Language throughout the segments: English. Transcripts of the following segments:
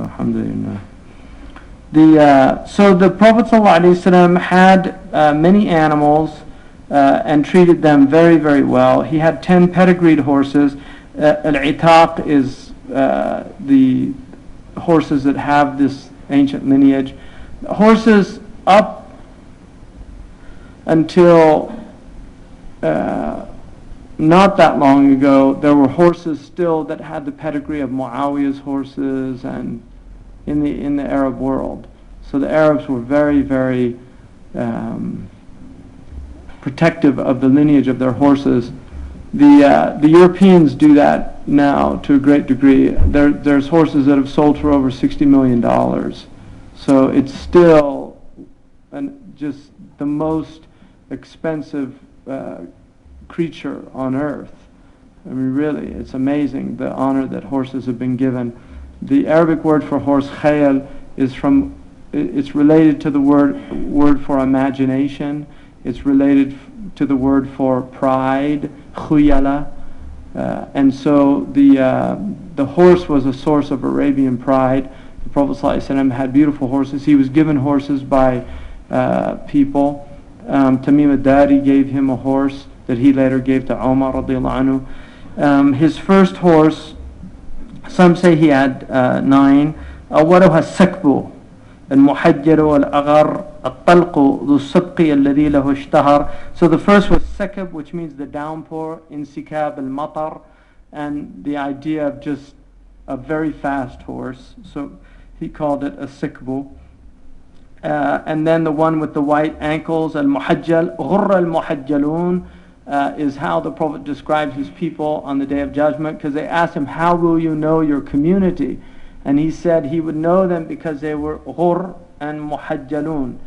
Alhamdulillah. So the Prophet ﷺ had many animals and treated them very, very well. He had 10 pedigreed horses. Al-Itaq is the horses that have this ancient lineage. Horses up until not that long ago, there were horses still that had the pedigree of Muawiyah's horses and in the Arab world. So the Arabs were very, very protective of the lineage of their horses. The Europeans do that now to a great degree. There's horses that have sold for over $60 million. So it's still just the most expensive creature on earth. I mean, really, it's amazing the honor that horses have been given. The Arabic word for horse, khayal, it's related to the word for imagination. It's related to the word for pride, khuyala. And so the horse was a source of Arabian pride. The Prophet ﷺ had beautiful horses. He was given horses by people. Tamim ad-Dari gave him a horse that he later gave to Umar radiallahu anhu. His first horse, some say he had 9. أولها السكب المحجر والأغر الطلق ذو السبق الذي له اشتهر. So the first was sakab, which means the downpour, in sikab al-matar, and the idea of just a very fast horse. So he called it a sikbu. And then the one with the white ankles, al-muhajjal, ghurra al-muhajjalun, is how the Prophet describes his people on the Day of Judgment, because they asked him, how will you know your community? And he said he would know them because they were ghur and muhajjalun.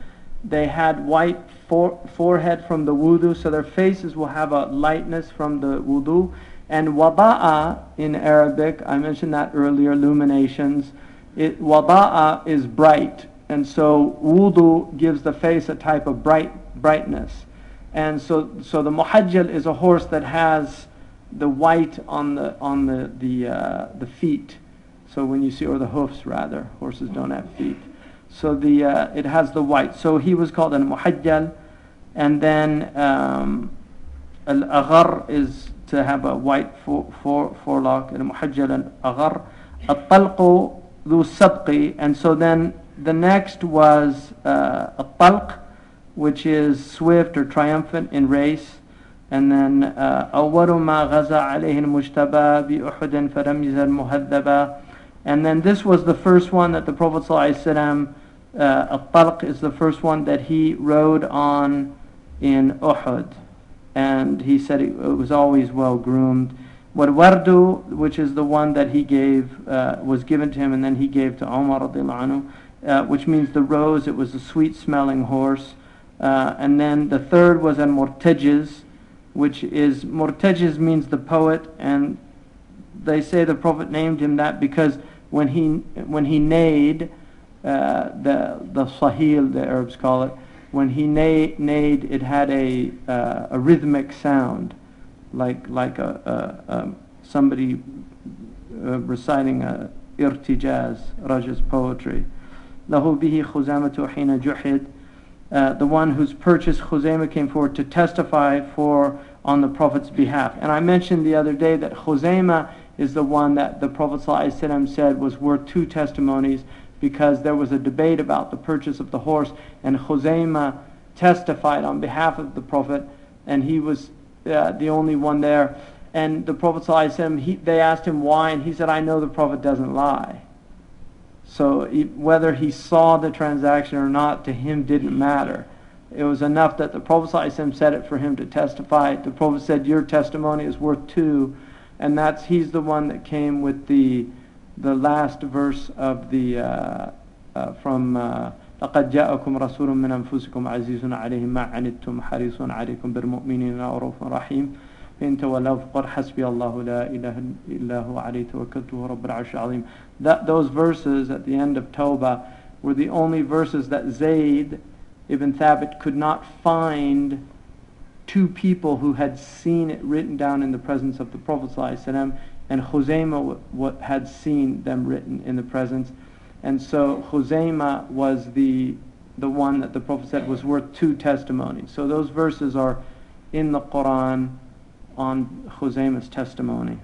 They had white forehead from the wudu, so their faces will have a lightness from the wudu. And wada'a in Arabic, I mentioned that earlier, illuminations. Wada'a is bright, and so wudu gives the face a type of brightness. And so the muhajjal is a horse that has the white on the feet. So when you see, or the hoofs rather, horses don't have feet. So it has the white. So he was called al-muhajjal. And then al-aghar is to have a white forelock. Al-muhajjal al-aghar. Al-talqu dhu sabqi. And so then the next was al-talq, which is swift or triumphant in race. And then أول ما غزا عليه المجتبى بأحد فرمز المهذبة. And then this was the first one that the Prophet ﷺ, al-talq is the first one that he rode on in Uhud. And he said it was always well groomed. Wal-wardu, which is the one that he gave, was given to him and then he gave to Umar radiallahu anhu, which means the rose. It was a sweet smelling horse. And then the third was al-murtajiz, which is, murtajiz means the poet, and they say the Prophet named him that because when he neighed, the sahil, the Arabs call it, when he neighed, it had a rhythmic sound, like somebody reciting a irtijaz, Rajaz poetry. Lahu bihi khuzamatu hina juhid. The one whose purchase Khuzaymah came forward to testify for on the Prophet's behalf. And I mentioned the other day that Khuzaymah is the one that the Prophet ﷺ said was worth 2 testimonies, because there was a debate about the purchase of the horse, and Khuzaymah testified on behalf of the Prophet, and he was the only one there. And the Prophet ﷺ, they asked him why, and he said, I know the Prophet doesn't lie. So whether he saw the transaction or not, to him didn't matter. It was enough that the Prophet ﷺ said it for him to testify. The Prophet said, your testimony is worth 2. And he's the one that came with the last verse of from لَقَدْ جَاءَكُمْ رَسُولٌ مِّنْ أَنفُسِكُمْ عَزِيزٌ عَلَيْهِ مَا عَنِتُّمْ حَرِيصٌ عَلَيْكُمْ بِالْمُؤْمِنِينَ رَءُوفٌ رَحِيمٌ فإن تولوا فقل حسبي الله لا إله إلا هو عليه توكلت وهو رب العرش العظيم. Those verses at the end of Tawbah were the only verses that Zayd ibn Thabit could not find 2 people who had seen it written down in the presence of the Prophet ﷺ, and Khuzaymah had seen them written in the presence. And so Khuzaymah was the one that the Prophet said was worth 2 testimonies. So those verses are in the Quran on Khuzaymah's testimony.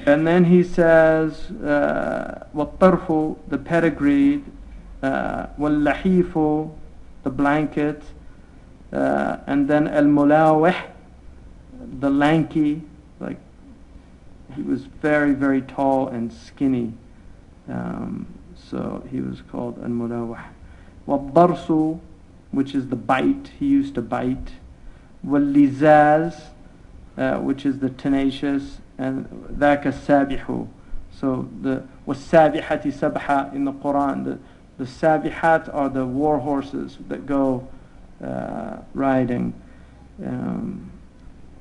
And then he says, وَالطَّرْفُ, the pedigree, وَاللَّحِيفُ, the blanket, and then al-mulawih, the lanky, like he was very, very tall and skinny. So he was called al-mulawih. وَالضَّرْسُ, which is the bite, he used to bite. وَاللِّزَازِ, which is the tenacious, and ذَاكَ السَّابِحُ. So the وَالسَّابِحَةِ سَبْحًا in the Quran, the sabihat are the war horses that go riding. And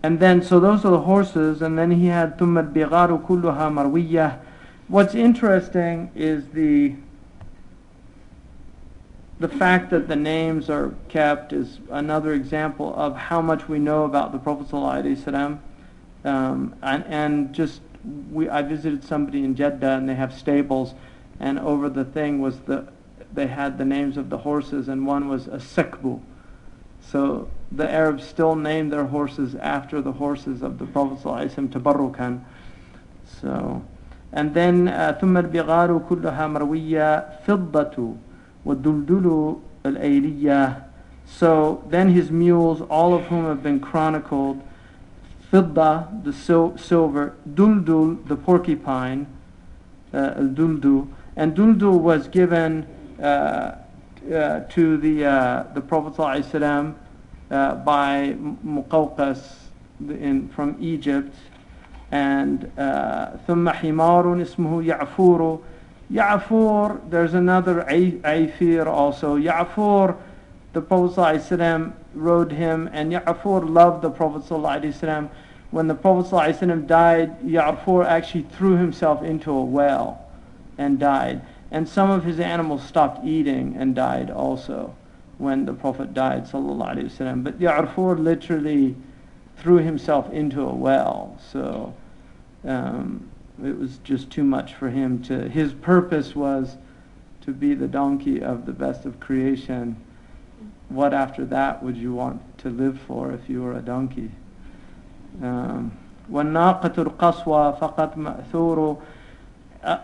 then, so those are the horses, and then he had ثُمَّ الْبِغَارُ كُلُّهَا مَرْوِيَّةٌ. What's interesting is the fact that the names are kept is another example of how much we know about the Prophet ﷺ. And just, I visited somebody in Jeddah, and they have stables, and over the thing was they had the names of the horses, and one was a sakbu. So the Arabs still name their horses after the horses of the Prophet ﷺ, tabarrukan. So, and then ثُمَّ الْبِغَارُ كُلُّهَا مَرْوِيَّةٌ فِضَّةُ وَالدُّلْدُلُ الْأَيْلِيَّةُ. So then his mules, all of whom have been chronicled, Fidda, the silver, Duldul, the porcupine, Duldu, and Duldu was given to the Prophet ﷺ by Muqawqas from Egypt, and ثم حمار اسمه يعفور. Ya'fur, there's another Aifir also. Ya'fur, the Prophet ﷺ rode him, and Ya'fur loved the Prophet ﷺ. When the Prophet ﷺ died, Ya'fur actually threw himself into a well and died. And some of his animals stopped eating and died also when the Prophet died ﷺ. But Ya'fur literally threw himself into a well. So it was just too much for him to. His purpose was to be the donkey of the best of creation. What after that would you want to live for if you were a donkey? وَالنَّاقَةُ الْقَصْوَى فَقَدْ مَأْثُورُ.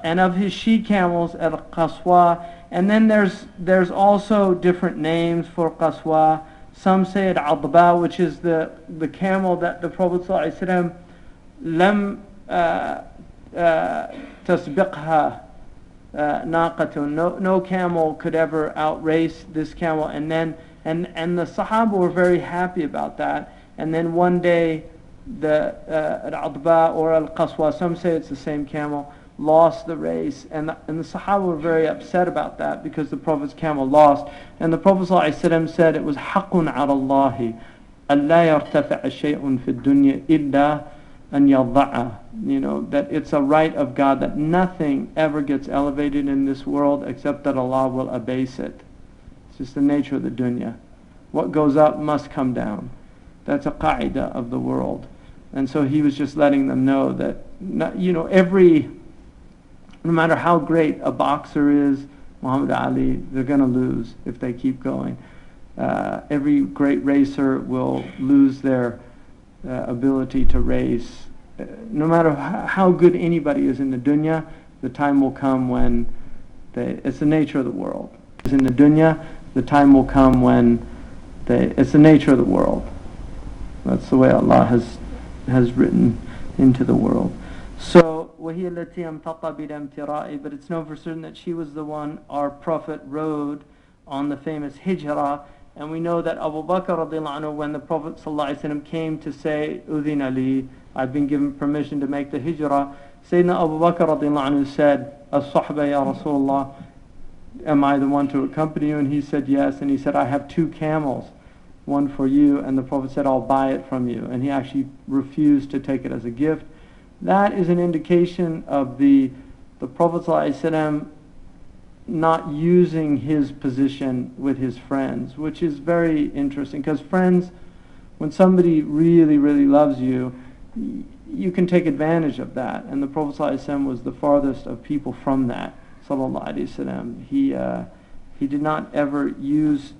And of his she-camels, al-Qaswa. And then there's also different names for Qaswa. Some say it Adba, which is the camel that the Prophet ﷺ lam tasbiqha naqatun. No camel could ever outrace this camel. And the Sahaba were very happy about that. And then one day the Adba or al-Qaswa, some say it's the same camel, lost the race, and the Sahaba were very upset about that because the Prophet's camel lost. And the Prophet ﷺ said it was حَقٌ عَلَى اللَّهِ أَلَّا يَرْتَفِعَ شَيْءٌ فِي الدُّنْيَا إِلَّا أَنْ يَضَعَهُ. You know, that it's a right of God that nothing ever gets elevated in this world except that Allah will abase it. It's just the nature of the dunya. What goes up must come down. That's a qaida of the world. And so he was just letting them know that, no matter how great a boxer is, Muhammad Ali, they're going to lose if they keep going. Every great racer will lose their ability to race. No matter how good anybody is in the dunya, the time will come when it's the nature of the world. In the dunya, the time will come when it's the nature of the world. That's the way Allah has written into the world. So, وَهِيَ الَّتِي أَمْتَطَ بِالْامْتِرَاءِ. But it's known for certain that she was the one our Prophet rode on the famous Hijrah. And we know that Abu Bakr radiallahu anhu, when the Prophet ﷺ came to say, Udhin Ali, I've been given permission to make the Hijrah, Sayyidina Abu Bakr radiallahu anhu said, As-Sahba ya Rasulullah, am I the one to accompany you? And he said yes. And he said, I have 2 camels, one for you. And the Prophet said, I'll buy it from you. And he actually refused to take it as a gift. That is an indication of the Prophet ﷺ not using his position with his friends, which is very interesting, because friends, when somebody really, really loves you, you can take advantage of that. And the Prophet ﷺ was the farthest of people from that. Sallallahu Alaihi Wasallam. He did not ever use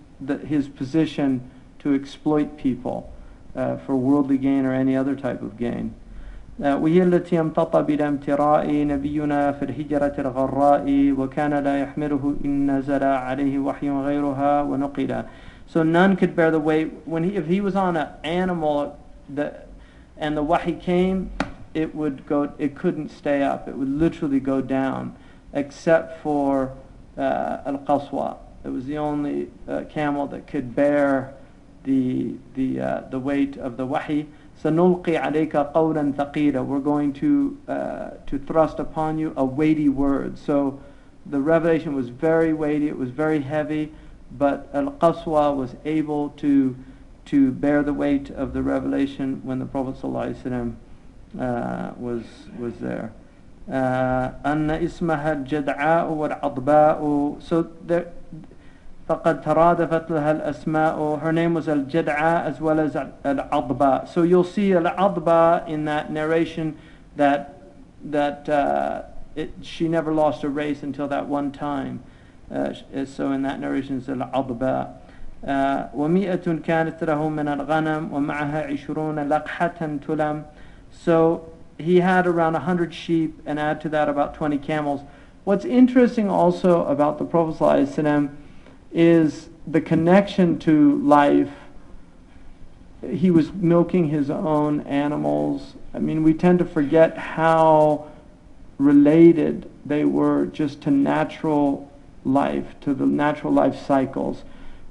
his position to exploit people for worldly gain or any other type of gain. وهي التي امتط بلا امتراء نبينا في الهجرة الغراء وكان لا يحمله إن نزل عليه وحي غيرها ونقل. So none could bear the weight. If he was on an animal and the wahi came, it couldn't stay up. It would literally go down, except for al-qaswa. It was the only camel that could bear the weight of the wahi. سَنُلْقِي عَلَيْكَ قَوْلًا ثَقِيلًا. We're going to thrust upon you a weighty word. So the revelation was very weighty, it was very heavy, but Al-Qaswa was able to bear the weight of the revelation when the Prophet ﷺ was there. أَنَّ إِسْمَهَا الْجَدْعَاءُ وَالْعَضْبَاءُ. So there, فَقَدْ تَرَادَفَتْ لَهَا الْأَسْمَاءُ. Her name was Al-Jad'a as well as Al-Adba. So you'll see Al-Adba in that narration that she never lost a race until that one time. So in that narration is Al-Adba. وَمِئَةٌ كَانَتْ لَهُ مِنَ الْغَنَمِ وَمَعَهَا 20 لَقْحَةً تُلَمْ. So he had around 100 sheep, and add to that about 20 camels. What's interesting also about the Prophet ﷺ is the connection to life. He was milking his own animals. I mean, we tend to forget how related they were just to natural life, to the natural life cycles.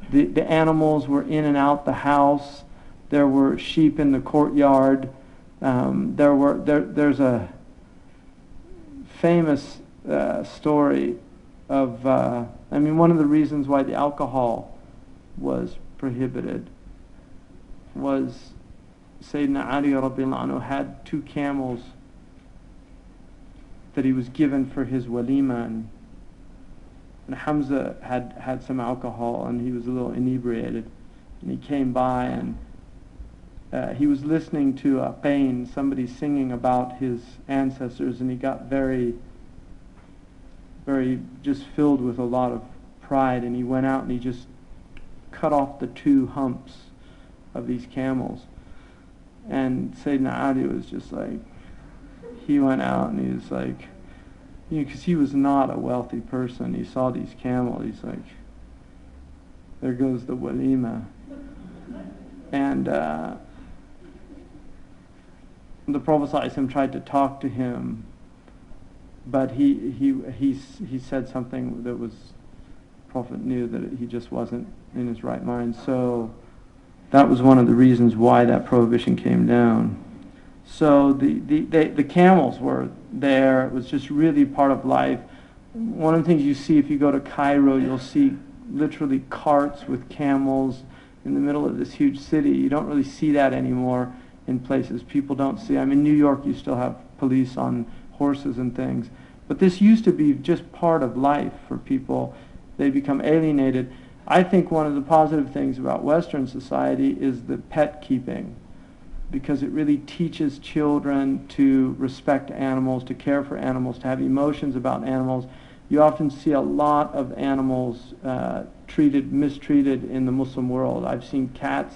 The animals were in and out the house. There were sheep in the courtyard. There's a famous story of, one of the reasons why the alcohol was prohibited was Sayyidina Ali radiallahu anhu had 2 camels that he was given for his walima, and Hamza had some alcohol and he was a little inebriated, and he came by and he was listening to somebody singing about his ancestors, and he got very, very just filled with a lot of pride, and he went out and he just cut off the 2 humps of these camels. And Sayyidina Ali was just like, he went out and he was like, because he was not a wealthy person, he saw these camels, he's like, there goes the walima. And the Prophet ﷺ tried to talk to him, but he said something that was, the Prophet knew that he just wasn't in his right mind. So that was one of the reasons why that prohibition came down. So the camels were there. It was just really part of life. One of the things you see if you go to Cairo, you'll see literally carts with camels in the middle of this huge city. You don't really see that anymore in places. People don't see. I mean, New York, you still have police on horses and things. But this used to be just part of life for people. They become alienated. I think one of the positive things about Western society is the pet keeping, because it really teaches children to respect animals, to care for animals, to have emotions about animals. You often see a lot of animals mistreated in the Muslim world. I've seen cats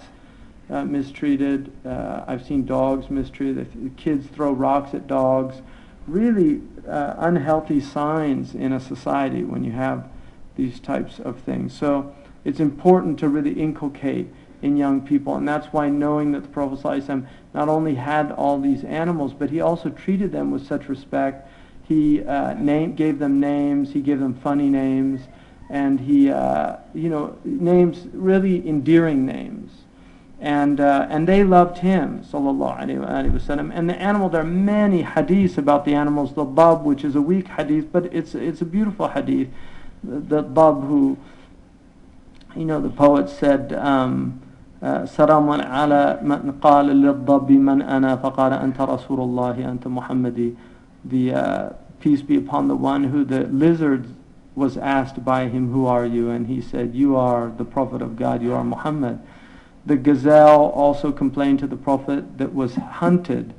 mistreated. I've seen dogs mistreated. Kids throw rocks at dogs. Really unhealthy signs in a society when you have these types of things. So it's important to really inculcate in young people, and that's why knowing that the Prophet ﷺ not only had all these animals, but he also treated them with such respect. He gave them names, he gave them funny names, and he names, really endearing names, and they loved him, sallallahu alaihi wasallam. And the animal, there are many hadiths about the animals. The dab, which is a weak hadith, but it's a beautiful hadith. The dab, who, the poet said, سلام على من قال للضب من أنا فقال أنت رسول الله أنت محمدي. The peace be upon the one who, the lizard was asked by him, who are you? And he said, you are the Prophet of God, you are Muhammad. The gazelle also complained to the Prophet that was hunted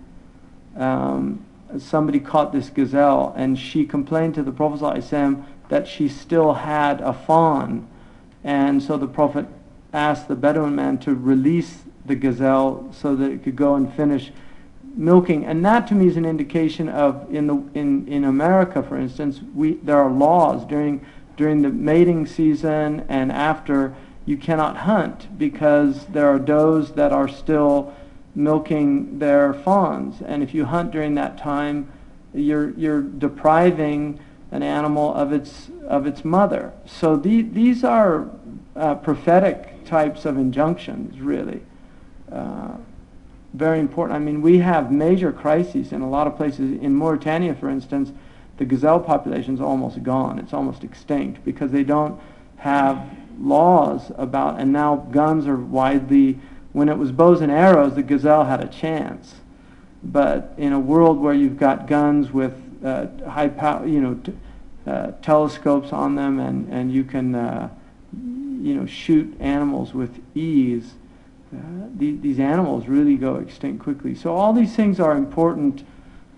somebody caught this gazelle, and she complained to the Prophet ﷺ that she still had a fawn. And so the Prophet asked the Bedouin man to release the gazelle so that it could go and finish milking. And that to me is an indication of, in America, for instance, there are laws during the mating season and after. You cannot hunt because there are does that are still milking their fawns, and if you hunt during that time, you're depriving an animal of its mother. So these are prophetic types of injunctions, really. Very important. I mean, we have major crises in a lot of places. In Mauritania, for instance, the gazelle population is almost gone. It's almost extinct because they don't have laws about, and now guns are widely, when it was bows and arrows, the gazelle had a chance. But in a world where you've got guns with high power, telescopes on them, and you can, shoot animals with ease, these animals really go extinct quickly. So all these things are important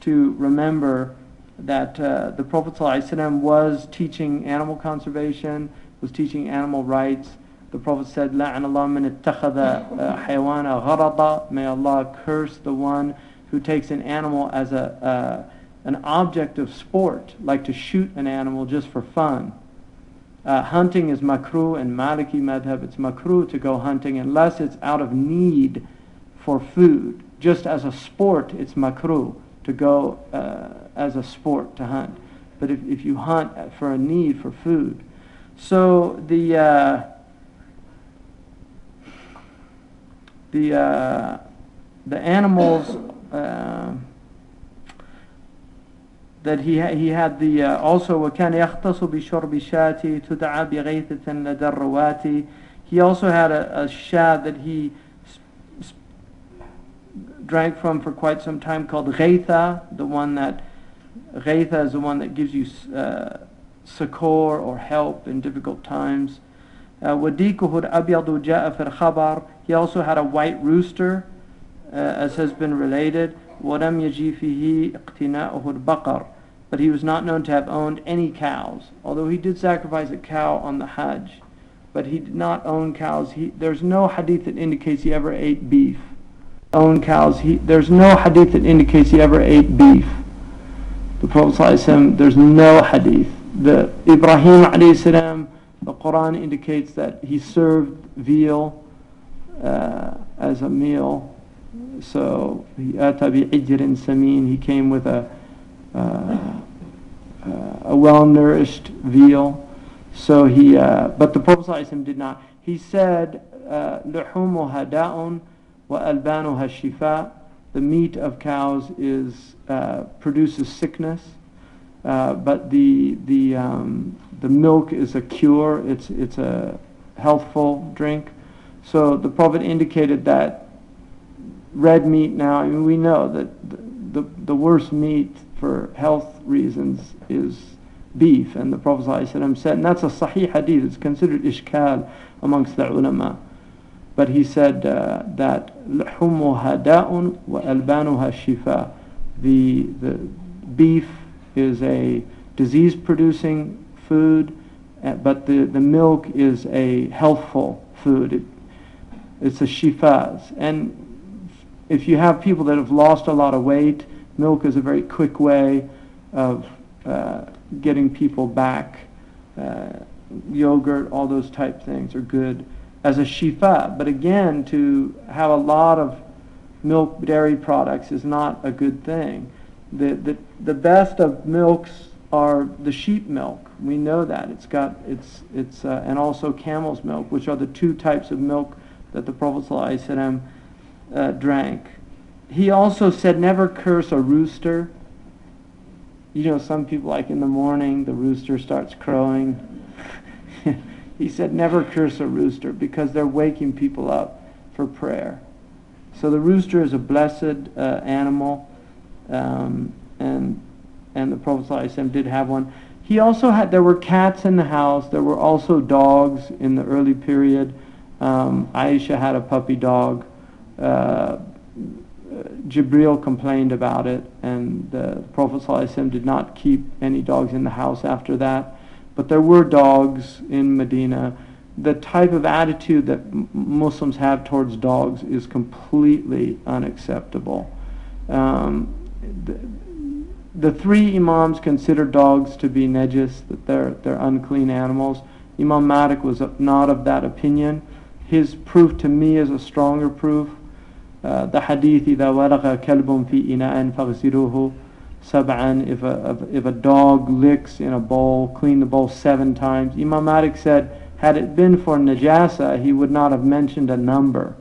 to remember, that the Prophet ﷺ was teaching animal conservation, was teaching animal rights. The Prophet said, لَعْنَ اللَّهُ مَنِ اتَّخَذَ حَيْوَانَ غَرَضًا. May Allah curse the one who takes an animal as an object of sport, like to shoot an animal just for fun. Hunting is makruh, and Maliki madhab, it's makruh to go hunting unless it's out of need for food. Just as a sport, it's makruh to go as a sport to hunt. But if you hunt for a need for food. So the animals that he had the also وكان يختص بشرب شاة تدعى بغيثة لدى الرواتي. He also had a shah that he drank from for quite some time called Ghaitha. Ghaitha is the one that gives you succor or help in difficult times. وَدِيكُهُ الْأَبْيَضُ جَاءَ فِي الْخَبَرِ. He also had a white rooster, as has been related. وَلَمْ يَجِي فِيهِ اقْتِنَاؤُهُ الْبَقَرِ. But he was not known to have owned any cows, although he did sacrifice a cow on the Hajj. But he did not own cows. There's no hadith that indicates he ever ate beef. There's no hadith that indicates he ever ate beef. The Prophet ﷺ, there's no hadith. The Ibrahim ﷺ, the Quran indicates that he served veal as a meal. So he أَتَى بِعِجْرٍ سَمِينٍ. He came with a well-nourished veal. So but the Prophet ﷺ did not. He said, لُحُومُهَا دَاءٌ وَأَلْبَانُهَا شِفَاءٌ. The meat of cows produces sickness, but the milk is a cure. It's a healthful drink. So the Prophet indicated that red meat now, I mean, we know that the worst meat for health reasons is beef, and the Prophet ﷺ said, and that's a sahih hadith, it's considered ishkal amongst the ulama, but he said that لحومها داء وألبانها شفاء. The beef is a disease-producing food, but the milk is a healthful food. It's a shifas. And if you have people that have lost a lot of weight, milk is a very quick way of getting people back. Yogurt, all those type things are good as a shifa. But again, to have a lot of milk dairy products is not a good thing. The best of milks are the sheep milk. We know that. It's and also camel's milk, which are the two types of milk that the Prophet ﷺ drank. He also said, never curse a rooster. You know, some people, like in the morning, the rooster starts crowing. He said, never curse a rooster, because they're waking people up for prayer. So the rooster is a blessed animal, and the Prophet ﷺ did have one. He also there were cats in the house. There were also dogs in the early period. Aisha had a puppy dog. Jibril complained about it, and the Prophet ﷺ did not keep any dogs in the house after that. But there were dogs in Medina. The type of attitude that Muslims have towards dogs is completely unacceptable. The three Imams consider dogs to be najis, that they're unclean animals. Imam Malik was not of that opinion. His proof to me is a stronger proof. The hadith, إِذَا وَلَغَ كَلْبٌ فِي إِنَاءٍ فَاغْسِلُوهُ سَبْعًا, if a dog licks in a bowl, clean the bowl 7 times. Imam Malik said, had it been for najasa, he would not have mentioned a number.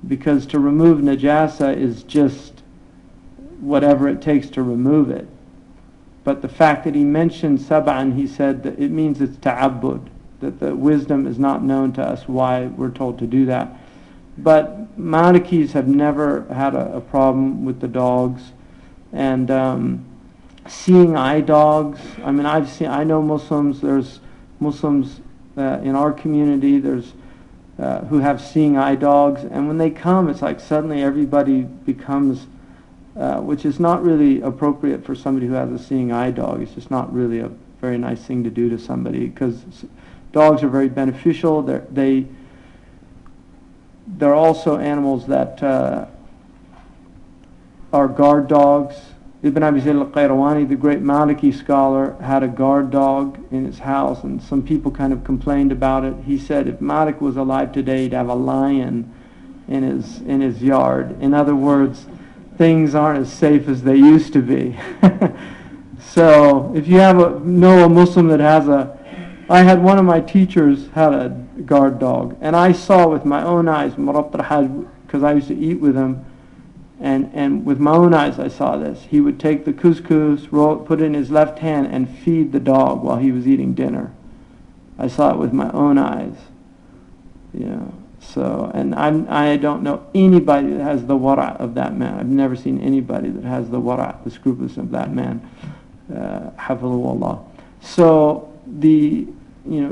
Because to remove najasa is just whatever it takes to remove it. But the fact that he mentioned sab'an, he said that it means it's ta'abbud, that the wisdom is not known to us why we're told to do that. But Malikis have never had a problem with the dogs. And seeing eye dogs, I mean, I know Muslims, there's Muslims in our community, there's who have seeing eye dogs, and when they come, it's like suddenly everybody becomes, which is not really appropriate for somebody who has a seeing eye dog. It's just not really a very nice thing to do to somebody, because dogs are very beneficial. They're also animals that are guard dogs. Ibn Abi Zayd al-Qayrawani, the great Maliki scholar, had a guard dog in his house, and some people kind of complained about it. He said if Malik was alive today, he'd have a lion in his yard. In other words, things aren't as safe as they used to be. So if you know a Muslim that has I had one of my teachers had a guard dog, and I saw with my own eyes, because I used to eat with him, and with my own eyes I saw this. He would take the couscous, put it in his left hand, and feed the dog while he was eating dinner. I saw it with my own eyes. So, and I don't know anybody that has the wara' of that man. I've never seen anybody that has the wara', the scrupulous of that man. Hafidhahullah. So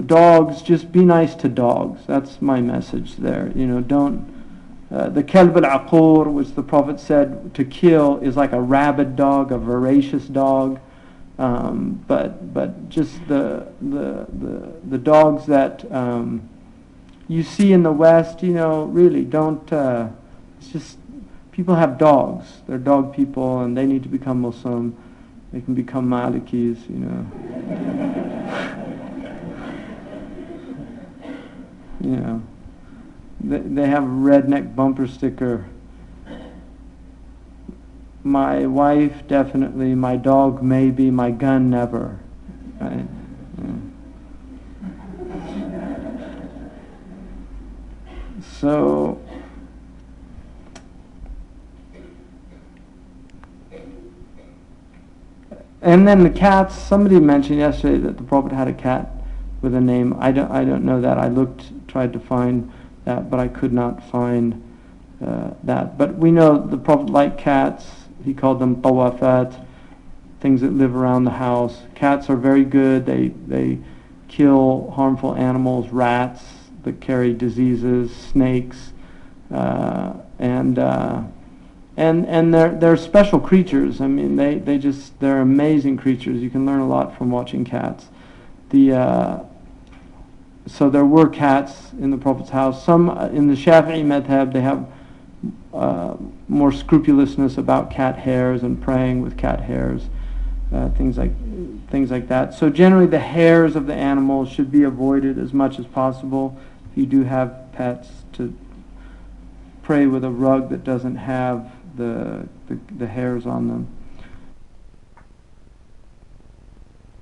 dogs, just be nice to dogs. That's my message there. Don't. The kalb al-aqur, which the Prophet said to kill, is like a rabid dog, a voracious dog. But just the dogs that you see in the West, really don't. It's just people have dogs. They're dog people, and they need to become Muslim. They can become Malikis, They have a redneck bumper sticker. My wife definitely, my dog maybe, my gun never. Right? So, and then the cats. Somebody mentioned yesterday that the Prophet had a cat with a name. I don't know that. I tried to find that, but I could not find that. But we know the Prophet liked cats. He called them tawafat, things that live around the house. Cats are very good. They kill harmful animals, rats that carry diseases, snakes, and they're special creatures. I mean, they're amazing creatures. You can learn a lot from watching cats. So there were cats in the Prophet's house. Some in the Shafi'i madhab, they have more scrupulousness about cat hairs and praying with cat hairs, things like that. So generally, the hairs of the animals should be avoided as much as possible. If you do have pets, to pray with a rug that doesn't have the hairs on them.